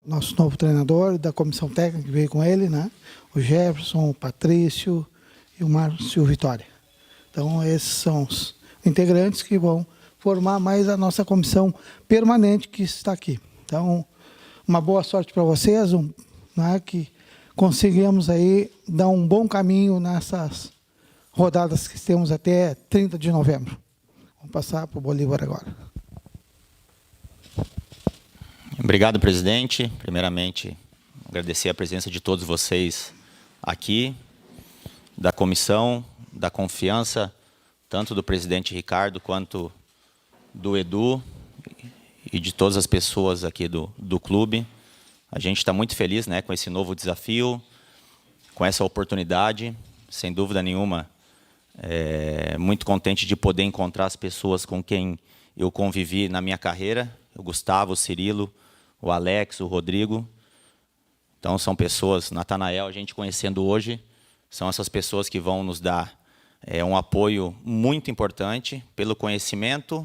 nosso novo treinador, da comissão técnica que veio com ele, né? O Jefferson, o Patrício e o Márcio Vitória. Então, esses são os integrantes que vão formar mais a nossa comissão permanente que está aqui. Então, uma boa sorte para vocês, né, que conseguimos aí dar um bom caminho nessas rodadas que temos até 30 de novembro. Vamos passar para o Bolívar agora. Obrigado, presidente. Primeiramente, agradecer a presença de todos vocês aqui, da comissão, da confiança, tanto do presidente Ricardo quanto do Edu e de todas as pessoas aqui do clube. A gente está muito feliz, né, com esse novo desafio, com essa oportunidade, sem dúvida nenhuma, muito contente de poder encontrar as pessoas com quem eu convivi na minha carreira, o Gustavo, o Cirilo, o Alex, o Rodrigo. Então, são pessoas, Natanael, a gente conhecendo hoje, são essas pessoas que vão nos dar um apoio muito importante pelo conhecimento,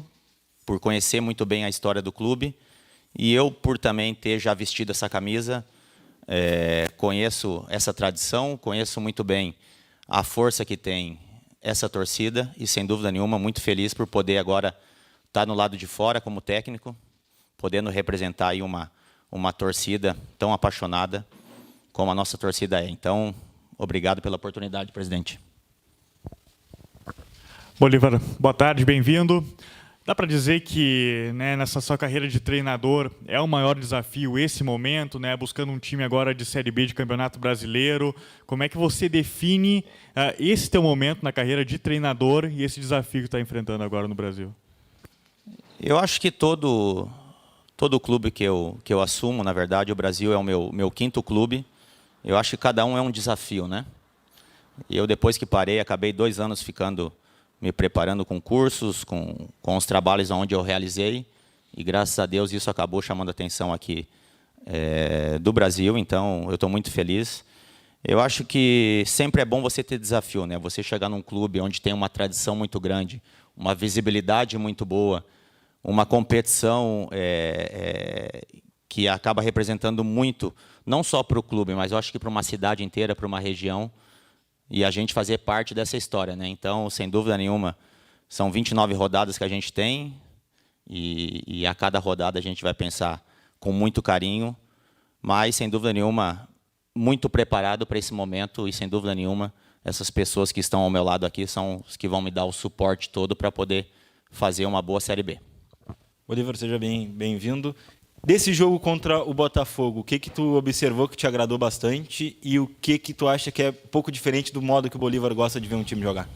por conhecer muito bem a história do clube, e eu, por também ter já vestido essa camisa, conheço essa tradição, conheço muito bem a força que tem essa torcida, e, sem dúvida nenhuma, muito feliz por poder agora estar no lado de fora como técnico, podendo representar aí uma torcida tão apaixonada como a nossa torcida é. Então, obrigado pela oportunidade, presidente. Bolívar, boa tarde, bem-vindo. Dá para dizer que, né, nessa sua carreira de treinador é o maior desafio esse momento, né, buscando um time agora de Série B de Campeonato Brasileiro. Como é que você define esse teu momento na carreira de treinador e esse desafio que está enfrentando agora no Brasil? Eu acho que todo clube que eu assumo, na verdade, o Brasil é o meu quinto clube. Eu acho que cada um é um desafio, né? Eu, depois que parei, acabei 2 anos me preparando com cursos, com os trabalhos onde eu realizei, e graças a Deus isso acabou chamando a atenção aqui do Brasil, então eu estou muito feliz. Eu acho que sempre é bom você ter desafio, né? Você chegar num clube onde tem uma tradição muito grande, uma visibilidade muito boa, uma competição que acaba representando muito, não só para o clube, mas eu acho que para uma cidade inteira, para uma região, e a gente fazer parte dessa história, né? Então, sem dúvida nenhuma, são 29 rodadas que a gente tem, e a cada rodada a gente vai pensar com muito carinho, mas, sem dúvida nenhuma, muito preparado para esse momento, e, sem dúvida nenhuma, essas pessoas que estão ao meu lado aqui são os que vão me dar o suporte todo para poder fazer uma boa Série B. Bolívar, seja bem-vindo. Desse jogo contra o Botafogo, o que tu observou que te agradou bastante e o que tu acha que é pouco diferente do modo que o Bolívar gosta de ver um time jogar?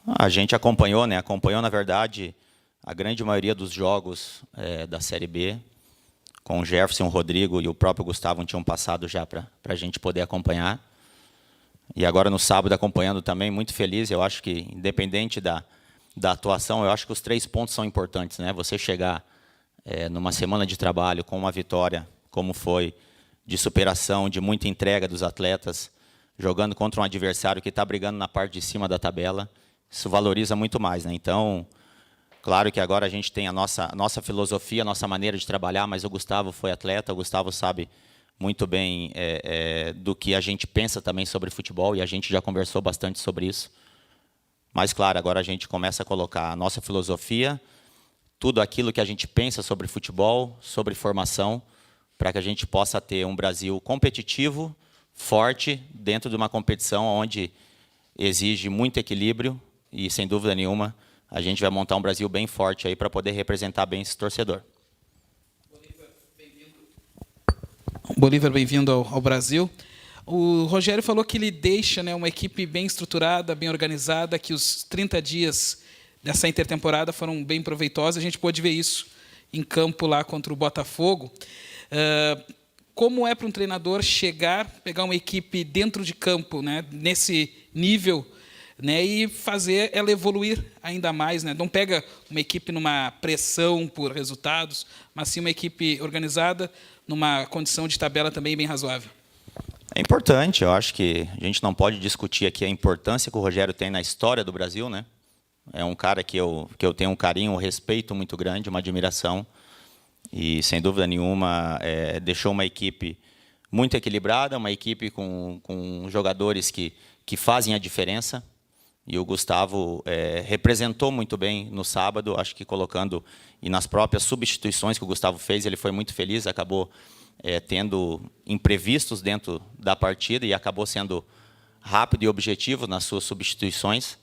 A gente acompanhou, né? Acompanhou, na verdade, a grande maioria dos jogos da Série B, com o Jefferson, o Rodrigo e o próprio Gustavo tinham passado já para a gente poder acompanhar. E agora, no sábado, acompanhando também, muito feliz. Eu acho que, independente da atuação, eu acho que os 3 pontos são importantes, né? Você chegar numa semana de trabalho com uma vitória, como foi, de superação, de muita entrega dos atletas, jogando contra um adversário que está brigando na parte de cima da tabela, isso valoriza muito mais, né? Então, claro que agora a gente tem a nossa filosofia, a nossa maneira de trabalhar, mas o Gustavo foi atleta, o Gustavo sabe muito bem do que a gente pensa também sobre futebol, e a gente já conversou bastante sobre isso. Mas, claro, agora a gente começa a colocar a nossa filosofia, tudo aquilo que a gente pensa sobre futebol, sobre formação, para que a gente possa ter um Brasil competitivo, forte, dentro de uma competição onde exige muito equilíbrio, e, sem dúvida nenhuma, a gente vai montar um Brasil bem forte aí para poder representar bem esse torcedor. Bolívar, bem-vindo ao Brasil. O Rogério falou que ele deixa, né, uma equipe bem estruturada, bem organizada, que os 30 dias dessa intertemporada foram bem proveitosos. A gente pôde ver isso em campo lá contra o Botafogo. Como é para um treinador chegar, pegar uma equipe dentro de campo, né, nesse nível, né, e fazer ela evoluir ainda mais, né? Não pega uma equipe numa pressão por resultados, mas sim uma equipe organizada, numa condição de tabela também bem razoável. É importante, eu acho que a gente não pode discutir aqui a importância que o Rogério tem na história do Brasil, né? É um cara que eu tenho um carinho, um respeito muito grande, uma admiração. e, sem dúvida nenhuma, deixou uma equipe muito equilibrada, uma equipe com jogadores que fazem a diferença. E o Gustavo representou muito bem no sábado, acho que colocando, e nas próprias substituições que o Gustavo fez, ele foi muito feliz, acabou tendo imprevistos dentro da partida e acabou sendo rápido e objetivo nas suas substituições.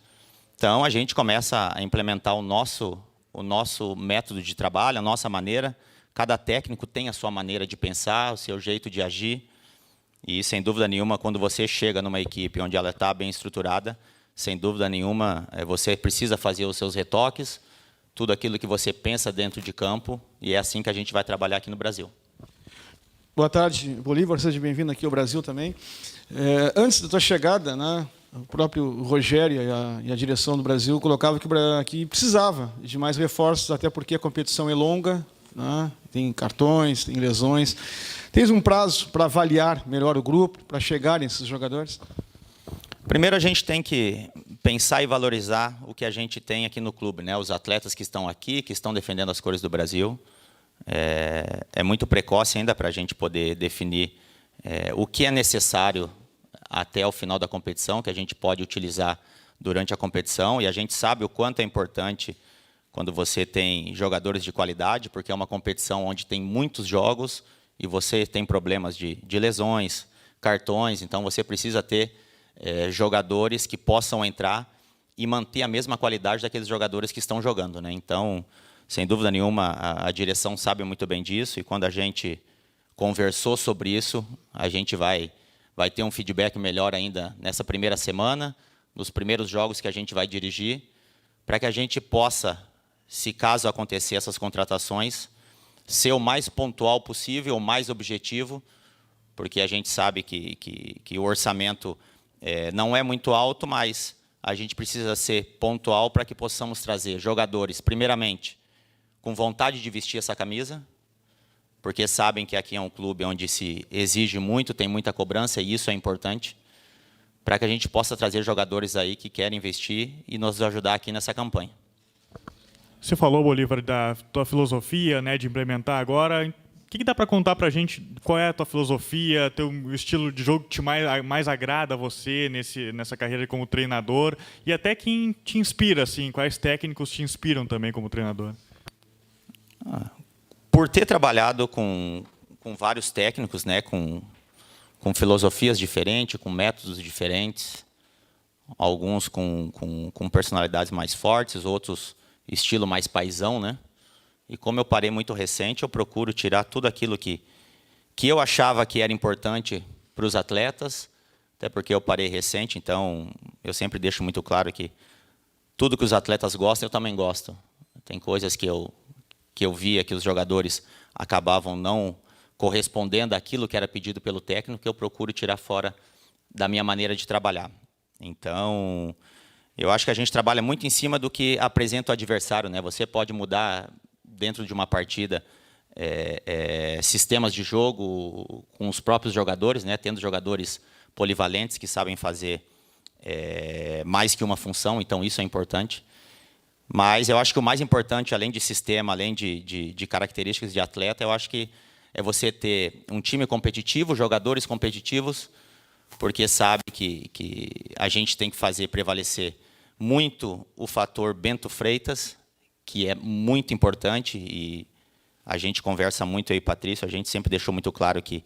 Então, a gente começa a implementar o nosso método de trabalho, a nossa maneira. Cada técnico tem a sua maneira de pensar, o seu jeito de agir. E, sem dúvida nenhuma, quando você chega numa equipe onde ela está bem estruturada, sem dúvida nenhuma, você precisa fazer os seus retoques, tudo aquilo que você pensa dentro de campo, e é assim que a gente vai trabalhar aqui no Brasil. Boa tarde, Bolívar, seja bem-vindo aqui ao Brasil também. Antes da tua chegada, né, o próprio Rogério e a direção do Brasil colocavam que precisava de mais reforços, até porque a competição é longa, né, tem cartões, tem lesões. Tens um prazo para avaliar melhor o grupo, para chegarem esses jogadores? Primeiro, a gente tem que pensar e valorizar o que a gente tem aqui no clube, né? Os atletas que estão aqui, que estão defendendo as cores do Brasil. É muito precoce ainda para a gente poder definir o que é necessário até o final da competição, que a gente pode utilizar durante a competição. E a gente sabe o quanto é importante quando você tem jogadores de qualidade, porque é uma competição onde tem muitos jogos e você tem problemas de lesões, cartões. Então, você precisa ter jogadores que possam entrar e manter a mesma qualidade daqueles jogadores que estão jogando, né? Então, sem dúvida nenhuma, a direção sabe muito bem disso, e quando a gente conversou sobre isso, a gente vai ter um feedback melhor ainda nessa primeira semana, nos primeiros jogos que a gente vai dirigir, para que a gente possa, se caso acontecer essas contratações, ser o mais pontual possível, o mais objetivo, porque a gente sabe que o orçamento não é muito alto, mas a gente precisa ser pontual para que possamos trazer jogadores, primeiramente, com vontade de vestir essa camisa, porque sabem que aqui é um clube onde se exige muito, tem muita cobrança, e isso é importante, para que a gente possa trazer jogadores aí que querem investir e nos ajudar aqui nessa campanha. Você falou, Bolívar, da tua filosofia, né, de implementar agora. O que dá para contar para a gente? Qual é a tua filosofia, teu estilo de jogo que mais agrada a você nessa carreira como treinador? E até quem te inspira, assim, quais técnicos te inspiram também como treinador? Por ter trabalhado com vários técnicos, né, com filosofias diferentes, com métodos diferentes, alguns com personalidades mais fortes, outros estilo mais paizão, né? E como eu parei muito recente, eu procuro tirar tudo aquilo que eu achava que era importante para os atletas, até porque eu parei recente, então eu sempre deixo muito claro que tudo que os atletas gostam, eu também gosto. Tem coisas que eu via que os jogadores acabavam não correspondendo àquilo que era pedido pelo técnico, que eu procuro tirar fora da minha maneira de trabalhar. Então, eu acho que a gente trabalha muito em cima do que apresenta o adversário, né? Você pode mudar dentro de uma partida sistemas de jogo com os próprios jogadores, né? Tendo jogadores polivalentes que sabem fazer mais que uma função, então isso é importante. Mas eu acho que o mais importante, além de sistema, além de características de atleta, eu acho que é você ter um time competitivo, jogadores competitivos, porque sabe que a gente tem que fazer prevalecer muito o fator Bento Freitas, que é muito importante, e a gente conversa muito aí, Patrício, a gente sempre deixou muito claro que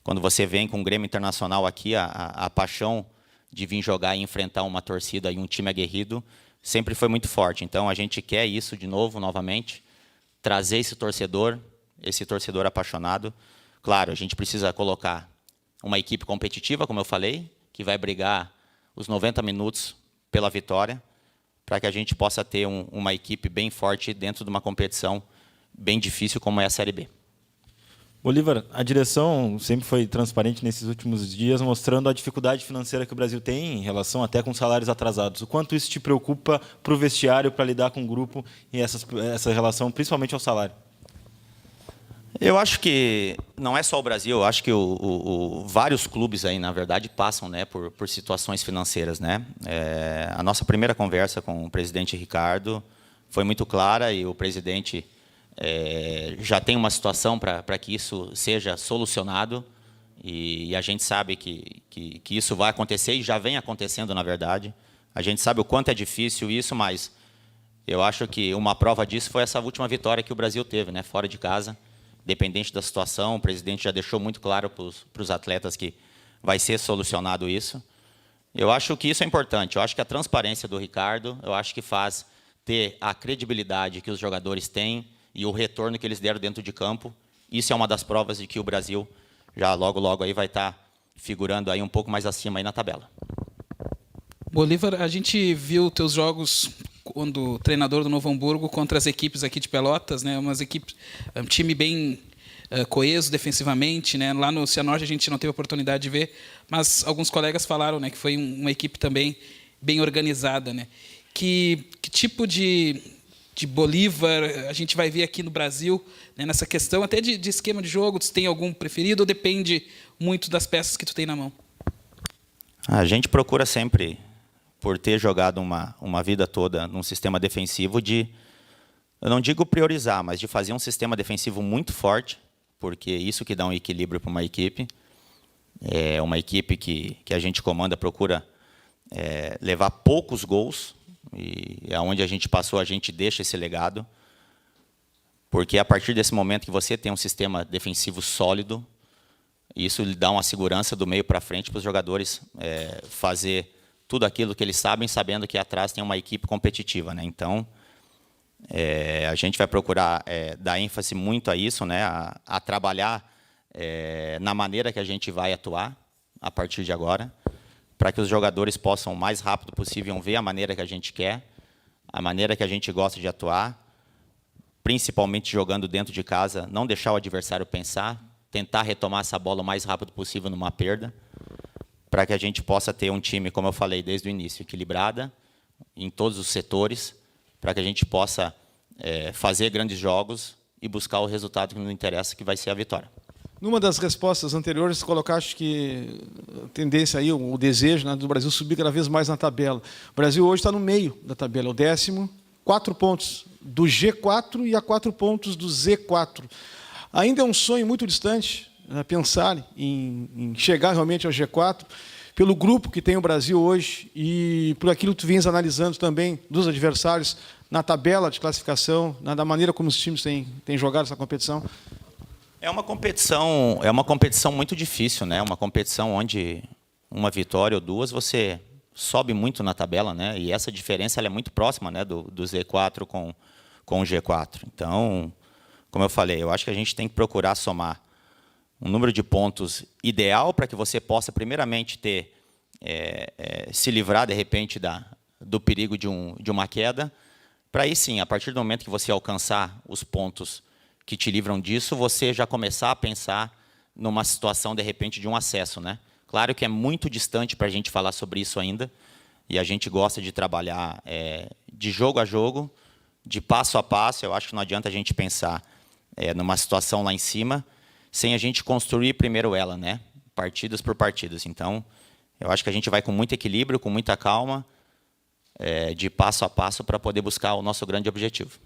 quando você vem com o Grêmio Internacional aqui, a paixão de vir jogar e enfrentar uma torcida e um time aguerrido sempre foi muito forte. Então, a gente quer isso de novo, novamente, trazer esse torcedor apaixonado. Claro, a gente precisa colocar uma equipe competitiva, como eu falei, que vai brigar os 90 minutos pela vitória, para que a gente possa ter uma equipe bem forte dentro de uma competição bem difícil como é a Série B. Bolívar, a direção sempre foi transparente nesses últimos dias, mostrando a dificuldade financeira que o Brasil tem em relação até com salários atrasados. O quanto isso te preocupa para o vestiário, para lidar com o grupo e essa relação, principalmente ao salário? Eu acho que não é só o Brasil, eu acho que vários clubes aí, na verdade, passam, né, por situações financeiras, né? A nossa primeira conversa com o presidente Ricardo foi muito clara, e o presidente já tem uma situação para que isso seja solucionado, e a gente sabe que isso vai acontecer, e já vem acontecendo, na verdade. A gente sabe o quanto é difícil isso, mas eu acho que uma prova disso foi essa última vitória que o Brasil teve, né, fora de casa. Independente da situação, o presidente já deixou muito claro para os atletas que vai ser solucionado isso. Eu acho que isso é importante. Eu acho que a transparência do Ricardo, eu acho que faz ter a credibilidade que os jogadores têm e o retorno que eles deram dentro de campo. Isso é uma das provas de que o Brasil já logo, logo aí vai estar figurando aí um pouco mais acima aí na tabela. Bolívar, a gente viu teus jogos quando treinador do Novo Hamburgo contra as equipes aqui de Pelotas, né? Um time bem coeso defensivamente, né? Lá no Cianorte a gente não teve a oportunidade de ver, mas alguns colegas falaram, né, que foi uma equipe também bem organizada, né? Que tipo de Bolívar a gente vai ver aqui no Brasil, né, nessa questão até de esquema de jogo? Tu tem algum preferido ou depende muito das peças que tu tem na mão? A gente procura sempre, por ter jogado uma vida toda num sistema defensivo, eu não digo priorizar, mas de fazer um sistema defensivo muito forte, porque é isso que dá um equilíbrio para uma equipe. É uma equipe que a gente comanda, procura levar poucos gols, e aonde a gente passou, a gente deixa esse legado, porque a partir desse momento que você tem um sistema defensivo sólido, isso lhe dá uma segurança do meio para frente para os jogadores fazer tudo aquilo que eles sabem, sabendo que atrás tem uma equipe competitiva, né? Então, a gente vai procurar dar ênfase muito a isso, né? A trabalhar na maneira que a gente vai atuar a partir de agora, para que os jogadores possam, o mais rápido possível, ver a maneira que a gente quer, a maneira que a gente gosta de atuar, principalmente jogando dentro de casa, não deixar o adversário pensar, tentar retomar essa bola o mais rápido possível numa perda, para que a gente possa ter um time, como eu falei desde o início, equilibrada em todos os setores, para que a gente possa fazer grandes jogos e buscar o resultado que nos interessa, que vai ser a vitória. Numa das respostas anteriores, você colocaste que a tendência aí, o desejo, né, do Brasil subir cada vez mais na tabela. O Brasil hoje está no meio da tabela, o 10º, 4 pontos do G4 e a 4 pontos do Z4. Ainda é um sonho muito distante, né, pensar em chegar realmente ao G4, pelo grupo que tem o Brasil hoje e por aquilo que tu vens analisando também dos adversários na tabela de classificação, da maneira como os times têm jogado essa competição? É uma competição muito difícil, né? Uma competição onde uma vitória ou duas você sobe muito na tabela, né? E essa diferença ela é muito próxima, né, do Z4 com o G4. Então, como eu falei, eu acho que a gente tem que procurar somar um número de pontos ideal para que você possa, primeiramente, se livrar, de repente, do perigo de uma queda, para aí sim, a partir do momento que você alcançar os pontos que te livram disso, você já começar a pensar numa situação, de repente, de um acesso, né? Claro que é muito distante para a gente falar sobre isso ainda, e a gente gosta de trabalhar de jogo a jogo, de passo a passo. Eu acho que não adianta a gente pensar numa situação lá em cima, sem a gente construir primeiro ela, né? Partidas por partidas. Então, eu acho que a gente vai com muito equilíbrio, com muita calma, de passo a passo, para poder buscar o nosso grande objetivo.